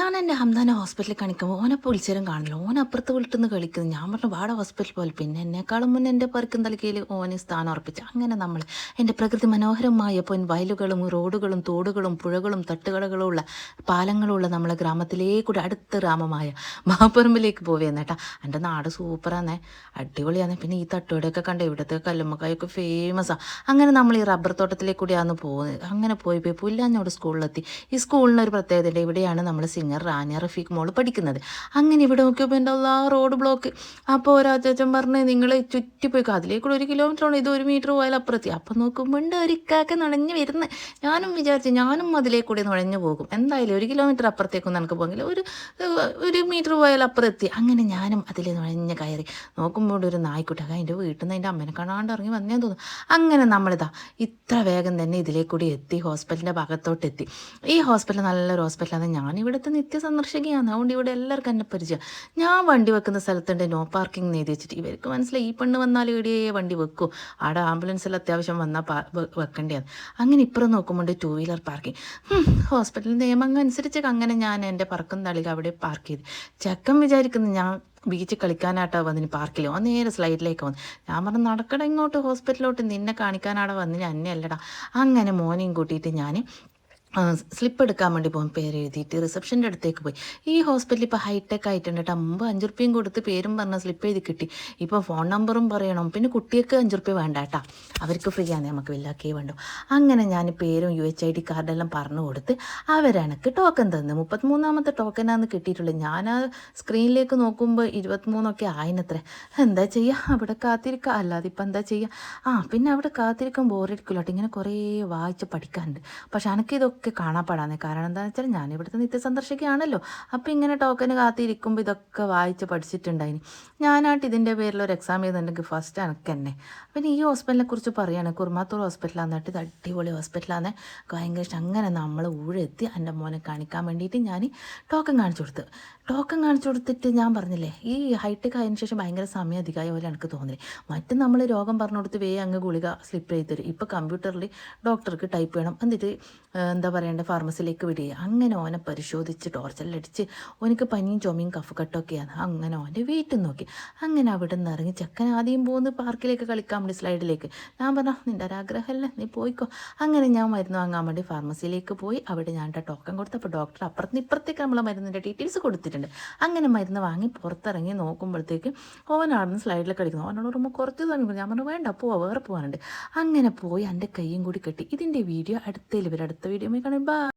ഞാൻ എൻ്റെ ഹംദാനെ ഹോസ്പിറ്റലിൽ കാണിക്കുമ്പോൾ ഓനപ്പോൾ വിളിച്ചേരം കാണില്ല. ഓൻ അപ്പുറത്ത് വീട്ടിൽ നിന്ന് കളിക്കുന്നു. ഞാൻ പറഞ്ഞു വാട ഹോസ്പിറ്റൽ പോലെ. പിന്നെ എന്നെക്കാളും മുന്നേ എൻ്റെ പരുക്കും തലക്കയിൽ ഓന് സ്ഥാനം ഉറപ്പിച്ചു. അങ്ങനെ നമ്മൾ എൻ്റെ പ്രകൃതി മനോഹരമായ വയലുകളും റോഡുകളും തോടുകളും പുഴകളും തട്ടുകടകളും ഉള്ള പാലങ്ങളുള്ള നമ്മളെ ഗ്രാമത്തിലേക്കൂടെ അടുത്ത ഗ്രാമമായ മാപ്പറമ്പിലേക്ക് പോവേന്നേട്ടാ. എൻ്റെ നാട് സൂപ്പറാന്നേ, അടിപൊളിയാന്നേ. പിന്നെ ഈ തട്ടുകടയൊക്കെ കണ്ട ഇവിടുത്തെ കല്ലുമ്മക്കായൊക്കെ ഫേമസാണ്. അങ്ങനെ നമ്മൾ ഈ റബ്ബർ തോട്ടത്തിലേക്കൂടെയാണ് പോകുന്നത്. അങ്ങനെ പോയി പുല്ലാഞ്ഞോട് സ്കൂളിലെത്തി. ഈ സ്കൂളിനൊരു പ്രത്യേകത, ഇവിടെയാണ് നമ്മൾ സിംഗർ റാനിയ റഫീഖ് മോള് പഠിക്കുന്നത്. അങ്ങനെ ഇവിടെ നോക്കിയപ്പോൾ എൻ്റെ എല്ലാ റോഡ് ബ്ലോക്ക്. അപ്പോൾ ഒരാച്ചൻ പറഞ്ഞ് നിങ്ങൾ ചുറ്റിപ്പോയിക്കോ, അതിലേക്കൂടെ 1 കിലോമീറ്ററാണ്, ഇത് 1 മീറ്റർ പോയാൽ അപ്പുറത്തി. അപ്പം നോക്കുമ്പോൾ ഉണ്ട് ഒരിക്കാക്കെ നുഴഞ്ഞ് വരുന്നത്. ഞാനും വിചാരിച്ചു ഞാനും അതിലേക്കൂടെ നുഴഞ്ഞു പോകും, എന്തായാലും 1 കിലോമീറ്റർ അപ്പുറത്തേക്കൊന്നും എനിക്ക് പോകില്ല, ഒരു മീറ്റർ പോയാൽ അപ്പുറത്തി. അങ്ങനെ ഞാനും അതിൽ നുഴഞ്ഞ് കയറി. നോക്കുമ്പോൾ ഒരു നായ്ക്കുട്ടി അതിൻ്റെ വീട്ടിൽ നിന്ന് അതിൻ്റെ അമ്മനെ കാണാണ്ട് ഇറങ്ങി വന്നേന്ന് തോന്നുന്നു. അങ്ങനെ നമ്മളിതാ ഇത്ര വേഗം തന്നെ ഇതിലേക്കൂടി എത്തി, ഹോസ്പിറ്റലിൻ്റെ ഭാഗത്തോട്ട് എത്തി. ഈ ഹോസ്പിറ്റൽ നല്ലൊരു ഹോസ്പിറ്റലാണ്. ഞാൻ ഇവിടുത്തെ നിത്യ സന്ദർശകയാണ്, അതുകൊണ്ട് ഇവിടെ എല്ലാവർക്കും എന്നെ പരിചയം. ഞാൻ വണ്ടി വെക്കുന്ന സ്ഥലത്തുണ്ട് നോ പാർക്കിംഗ് എഴുതി വെച്ചിട്ട്. ഇവർക്ക് മനസ്സിലായി ഈ പെണ്ണ് വന്നാൽ ഇവിടെയേ വണ്ടി വെക്കൂ, അവിടെ ആംബുലൻസിൽ അത്യാവശ്യം വന്നാൽ വെക്കേണ്ടതാണ്. അങ്ങനെ ഇപ്പുറം നോക്കുമ്പോൾ 2 വീലർ പാർക്കിംഗ്. ഹോസ്പിറ്റൽ നിയമം അനുസരിച്ച് അങ്ങനെ ഞാൻ എൻ്റെ പറക്കും തളിക അവിടെ പാർക്ക് ചെയ്ത്. ചെക്കൻ വിചാരിക്കുന്നു ഞാൻ ബീച്ച് കളിക്കാനായിട്ടോ വന്നിന് പാർക്കിലോ, നേരെ സ്ലൈഡിലേക്ക് വന്നു. ഞാൻ പറഞ്ഞു നടക്കട ഇങ്ങോട്ട് ഹോസ്പിറ്റലിലോട്ട്, നിന്നെ കാണിക്കാനാടെ വന്നിന് അന്നെ അല്ലടാ. അങ്ങനെ മോനെയും കൂട്ടിയിട്ട് ഞാൻ സ്ലിപ്പ് എടുക്കാൻ വേണ്ടി പോകും, പേര് എഴുതിയിട്ട് റിസപ്ഷൻ്റെ അടുത്തേക്ക് പോയി. ഈ ഹോസ്പിറ്റൽ ഇപ്പോൾ ഹൈടെക് ആയിട്ടുണ്ട് കേട്ടോ. മുമ്പ് 5 റുപ്യയും കൊടുത്ത് പേരും പറഞ്ഞ സ്ലിപ്പ് എഴുതി കിട്ടി. ഇപ്പോൾ ഫോൺ നമ്പറും പറയണം. പിന്നെ കുട്ടികൾക്ക് 5 റുപ്യ വേണ്ട കേട്ടോ, അവർക്ക് ഫ്രീ ആണ്, നമുക്ക് വല്ലാക്കേ വേണ്ടു. അങ്ങനെ ഞാൻ പേരും UHID കാർഡെല്ലാം പറഞ്ഞു കൊടുത്ത് അവരെനിക്ക് ടോക്കൺ തന്നു. 33ാമത്തെ ടോക്കനാന്ന് കിട്ടിയിട്ടുള്ളത്. ഞാൻ ആ സ്ക്രീനിലേക്ക് നോക്കുമ്പോൾ 23 ആയിനത്രേ. എന്താ ചെയ്യുക, അവിടെ കാത്തിരിക്കുക, അല്ലാതെ ഇപ്പം എന്താ ചെയ്യുക. പിന്നെ അവിടെ കാത്തിരിക്കാൻ ബോറടിക്കില്ല കേട്ടോ. ഇങ്ങനെ കുറേ വായിച്ച് പഠിക്കാനുണ്ട്. പക്ഷെ എനിക്കിതൊക്കെ കാണാപ്പാടാണ്. കാരണം എന്താണെന്ന് വെച്ചാൽ ഞാൻ ഇവിടുത്തെ നിത്യസന്ദർശിക്കുകയാണല്ലോ. അപ്പോൾ ഇങ്ങനെ ടോക്കന് കാത്തിരിക്കുമ്പോൾ ഇതൊക്കെ വായിച്ച് പഠിച്ചിട്ടുണ്ടായിന്. ഞാനായിട്ട് ഇതിൻ്റെ പേരിൽ ഒരു എക്സാം ചെയ്തിട്ടുണ്ടെങ്കിൽ ഫസ്റ്റ് എനിക്ക് തന്നെ. പിന്നെ ഈ ഹോസ്പിറ്റലിനെ കുറിച്ച് പറയുകയാണ്, കുർമാത്തൂർ ഹോസ്പിറ്റലാന്നിട്ട് ഇത് അടിപൊളി ഹോസ്പിറ്റലാണ്, ഭയങ്കര ഇഷ്ടം. അങ്ങനെ നമ്മൾ ഊഴെത്തി എൻ്റെ മോനെ കാണിക്കാൻ വേണ്ടിയിട്ട് ഞാൻ ടോക്കൺ കാണിച്ചു കൊടുത്ത്. ടോക്കൺ കാണിച്ചു കൊടുത്തിട്ട് ഞാൻ പറഞ്ഞില്ലേ, ഈ ഹൈടെക് ആയതിനു ശേഷം ഭയങ്കര സമയം അധികമായ പോലെ എനിക്ക് തോന്നി. മറ്റും നമ്മൾ രോഗം പറഞ്ഞു കൊടുത്ത് അങ്ങ് ഗുളിക സ്ലിപ്പ് ചെയ്ത് തരും. ഇപ്പോൾ കമ്പ്യൂട്ടറിൽ ഡോക്ടർക്ക് ടൈപ്പ് ചെയ്യണം, എന്നിട്ട് എന്താ പറയേണ്ടത് ഫാർമസിയിലേക്ക് വിടുക. അങ്ങനെ ഓനെ പരിശോധിച്ച് ടോർച്ചറിലടിച്ച് ഓനക്ക് പനിയും ചുമയും കഫക്കെട്ടൊക്കെയാണ്. അങ്ങനെ ഓൻ്റെ വീട്ടിൽ നോക്കി. അങ്ങനെ അവിടെ നിന്ന് ഇറങ്ങി ചെക്കൻ ആദ്യം പോകുന്നത് പാർക്കിലേക്ക് കളിക്കാൻ വേണ്ടി, സ്ലൈഡിലേക്ക്. ഞാൻ പറഞ്ഞു നിൻ്റെ ഒരാഗ്രഹമല്ലേ, നീ പോയിക്കോ. അങ്ങനെ ഞാൻ മരുന്ന് വാങ്ങാൻ വേണ്ടി ഫാർമസിയിലേക്ക് പോയി. അവിടെ ഞാൻ ടോക്കൺ കൊടുത്തു. അപ്പോൾ ഡോക്ടർ അപ്പുറത്ത് ഇപ്പുറത്തേക്ക് നമ്മളെ മരുന്നിൻ്റെ ഡീറ്റെയിൽസ് കൊടുത്തിട്ടുണ്ട്. അങ്ങനെ മരുന്ന് വാങ്ങി പുറത്തിറങ്ങി നോക്കുമ്പോഴത്തേക്ക് ഓനാടുന്ന് സ്ലൈഡിൽ കളിക്കുന്നു. ഓനോട് പറയുമ്പോൾ കുറച്ച് തന്നെ. ഞാൻ പറഞ്ഞു വേണ്ട, പോവാ, വേറെ പോകാനുണ്ട്. അങ്ങനെ പോയി എൻ്റെ കൈയും കൂടി കെട്ടി. ഇതിൻ്റെ വീഡിയോ അടുത്ത വീഡിയോ കാണാം. ബൈ.